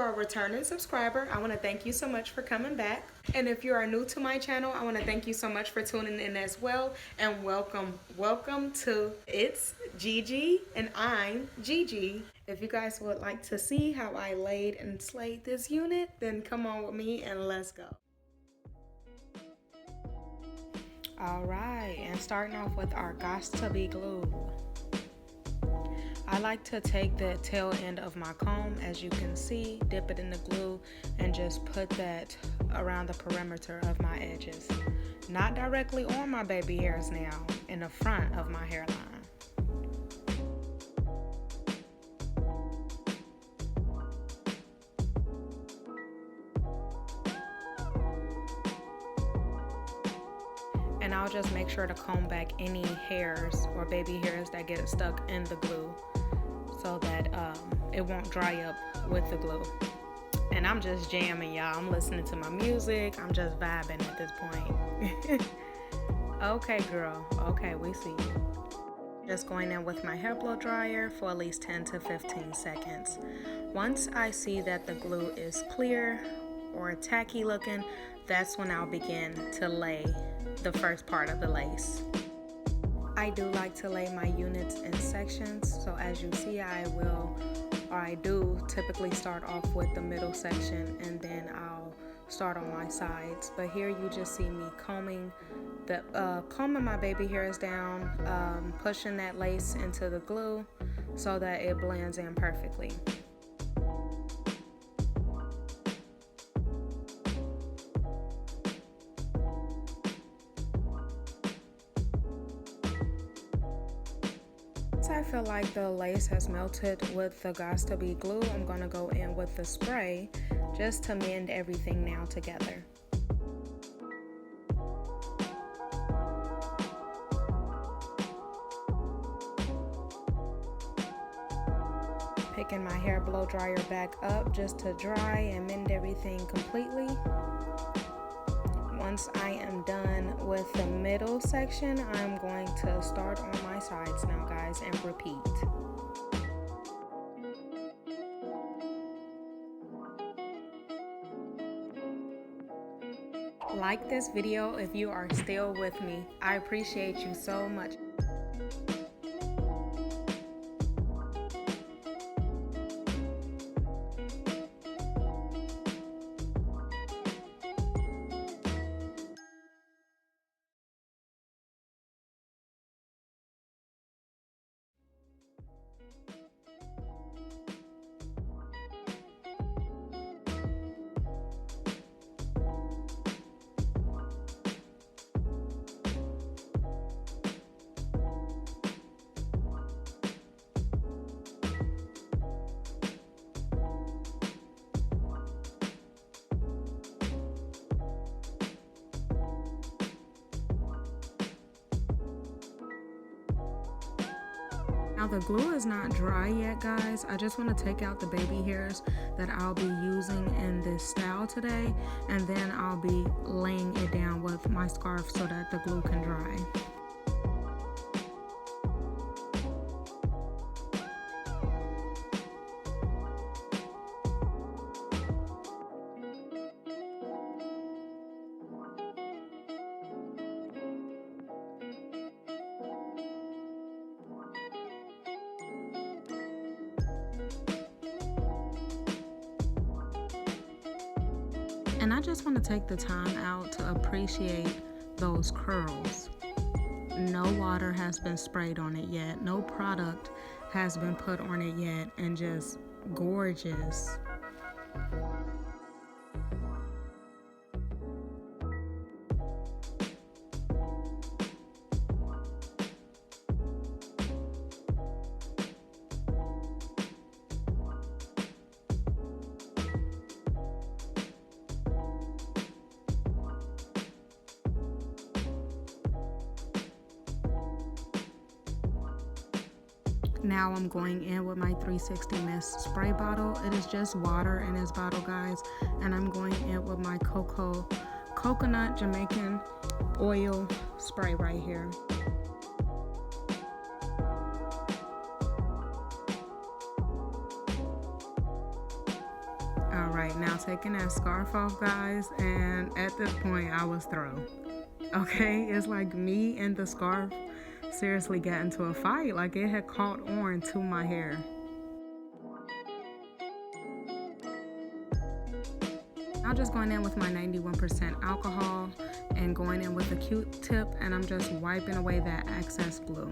a returning subscriber, I want to thank you so much for coming back. And if you are new to my channel, I want to thank you so much for tuning in as well. And welcome to It's Gigi and I'm Gigi. If you guys would like to see how I laid and slayed this unit, then come on with me and let's go. Alright, and starting off with our Gots to Be glue. I like to take the tail end of my comb, as you can see, dip it in the glue, and just put that around the perimeter of my edges. Not directly on my baby hairs now, in the front of my hairline. And I'll just make sure to comb back any hairs or baby hairs that get stuck in the glue, so that it won't dry up with the glue. And I'm just jamming, y'all. I'm listening to my music. I'm just vibing at this point. Okay, girl. Okay, we see you. Just going in with my hair blow dryer for at least 10 to 15 seconds. Once I see that the glue is clear or tacky looking, that's when I'll begin to lay the first part of the lace. I do like to lay my units in sections, so as you see, I do typically start off with the middle section and then I'll start on my sides. But here you just see me combing my baby hairs down, pushing that lace into the glue so that it blends in perfectly. I feel like the lace has melted with the Gots to Be glue, I'm going to go in with the spray just to mend everything now together. Picking my hair blow dryer back up just to dry and mend everything completely. Once I am done with the middle section, I'm going to start on my sides now, guys, and repeat. Like this video if you are still with me. I appreciate you so much. Now the glue is not dry yet, guys. I just want to take out the baby hairs that I'll be using in this style today, and then I'll be laying it down with my scarf so that the glue can dry. And I just want to take the time out to appreciate those curls. No water has been sprayed on it yet. No product has been put on it yet, and just gorgeous. Now I'm going in with my 360 mist spray bottle. It is just water in this bottle, guys, and I'm going in with my coconut Jamaican oil spray right here. Right, now taking that scarf off, guys, and at this point I was through. Okay, it's like me and the scarf seriously got into a fight. Like, it had caught on to my hair. I'm just going in with my 91% alcohol and going in with a Q-tip, and I'm just wiping away that excess glue.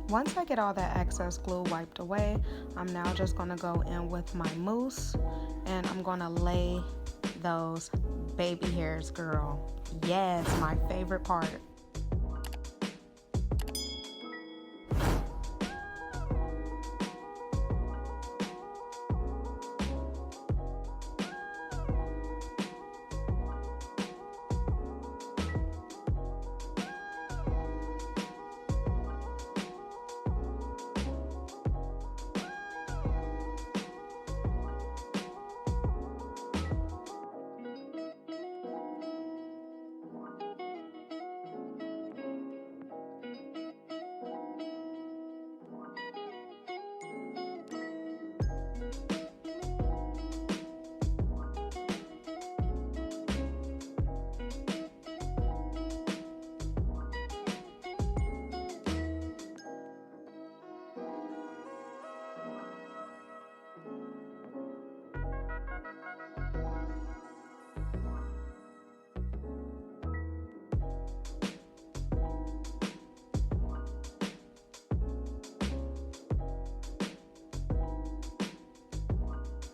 Once I get all that excess glue wiped away, I'm now just going to go in with my mousse, and I'm going to lay those baby hairs, girl. Yes, my favorite part.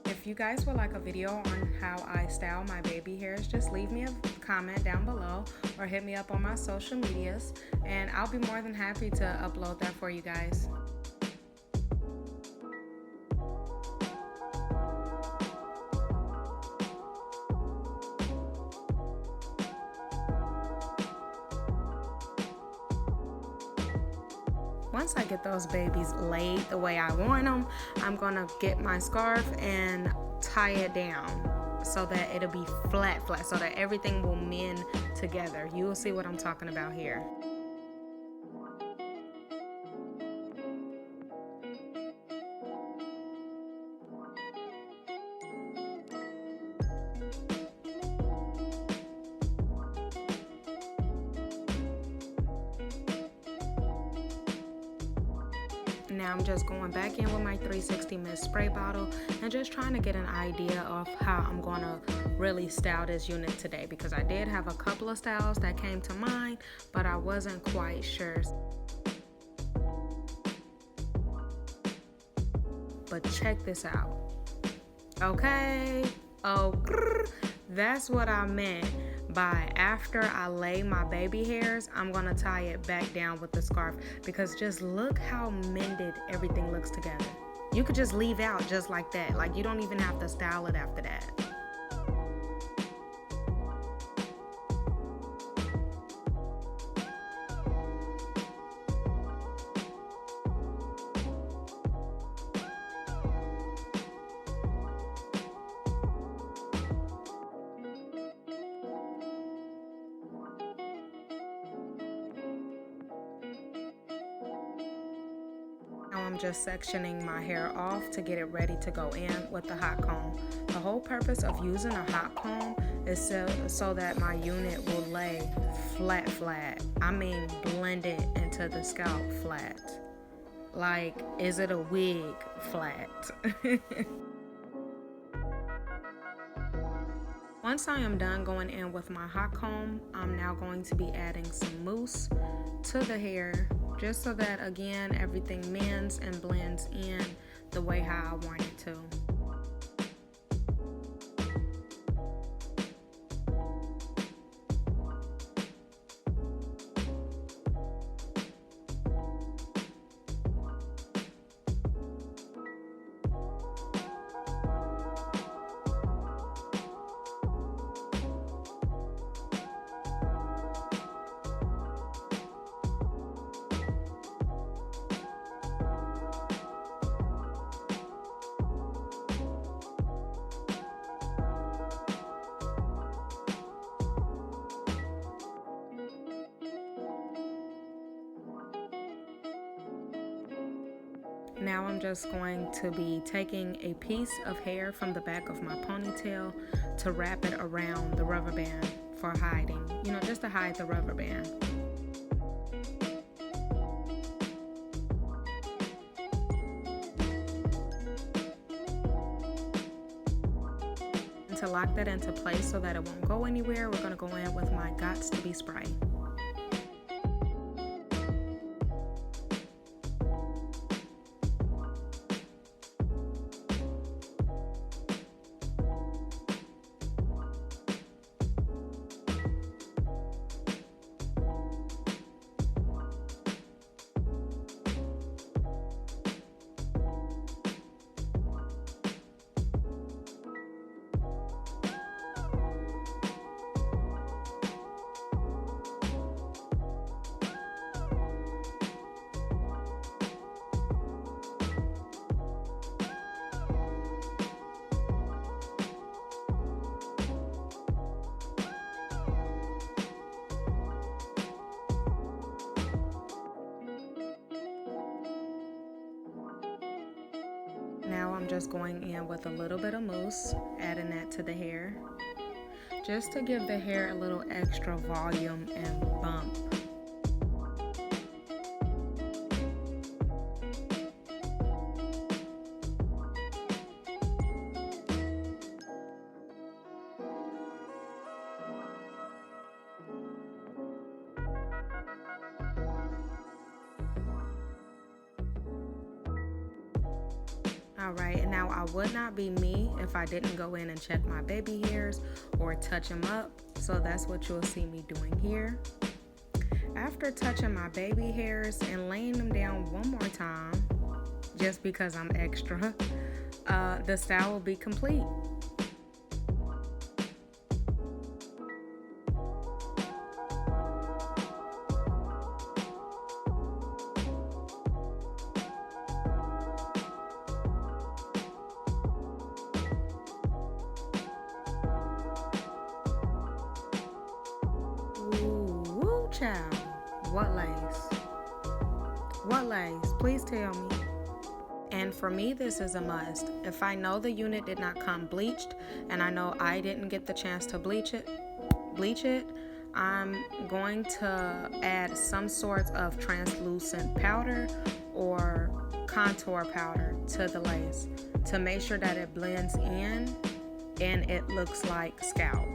If you guys would like a video on how I style my baby hairs, just leave me a comment down below or hit me up on my social medias, and I'll be more than happy to upload that for you guys. Once I get those babies laid the way I want them, I'm gonna get my scarf and tie it down so that it'll be flat, so that everything will mend together. You will see what I'm talking about here. Now I'm just going back in with my 360 ml spray bottle and just trying to get an idea of how I'm going to really style this unit today, because I did have a couple of styles that came to mind, but I wasn't quite sure. But check this out. Okay, that's what I meant by after I lay my baby hairs, I'm gonna tie it back down with the scarf, because just look how mended everything looks together. You could just leave out just like that. Like, you don't even have to style it after that. Now I'm just sectioning my hair off to get it ready to go in with the hot comb. The whole purpose of using a hot comb is so that my unit will lay flat. I mean, blend it into the scalp flat. Like, is it a wig flat? Once I am done going in with my hot comb, I'm now going to be adding some mousse to the hair, just so that, again, everything mends and blends in the way how I want it to. Now I'm just going to be taking a piece of hair from the back of my ponytail to wrap it around the rubber band for hiding, just to hide the rubber band. And to lock that into place so that it won't go anywhere, we're going to go in with my Gots to Be spray. Now I'm just going in with a little bit of mousse, adding that to the hair, just to give the hair a little extra volume and bump. Alright, and now I would not be me if I didn't go in and check my baby hairs or touch them up, so that's what you'll see me doing here. After touching my baby hairs and laying them down one more time, just because I'm extra, the style will be complete. Ooh, child. What lace? What lace? Please tell me. And for me, this is a must. If I know the unit did not come bleached, and I know I didn't get the chance to bleach it, I'm going to add some sort of translucent powder or contour powder to the lace to make sure that it blends in and it looks like scalp.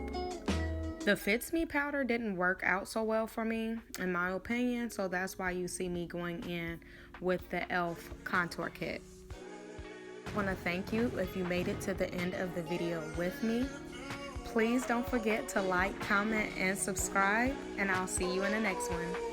The Fits Me powder didn't work out so well for me, in my opinion, so that's why you see me going in with the e.l.f. contour kit. I want to thank you if you made it to the end of the video with me. Please don't forget to like, comment, and subscribe, and I'll see you in the next one.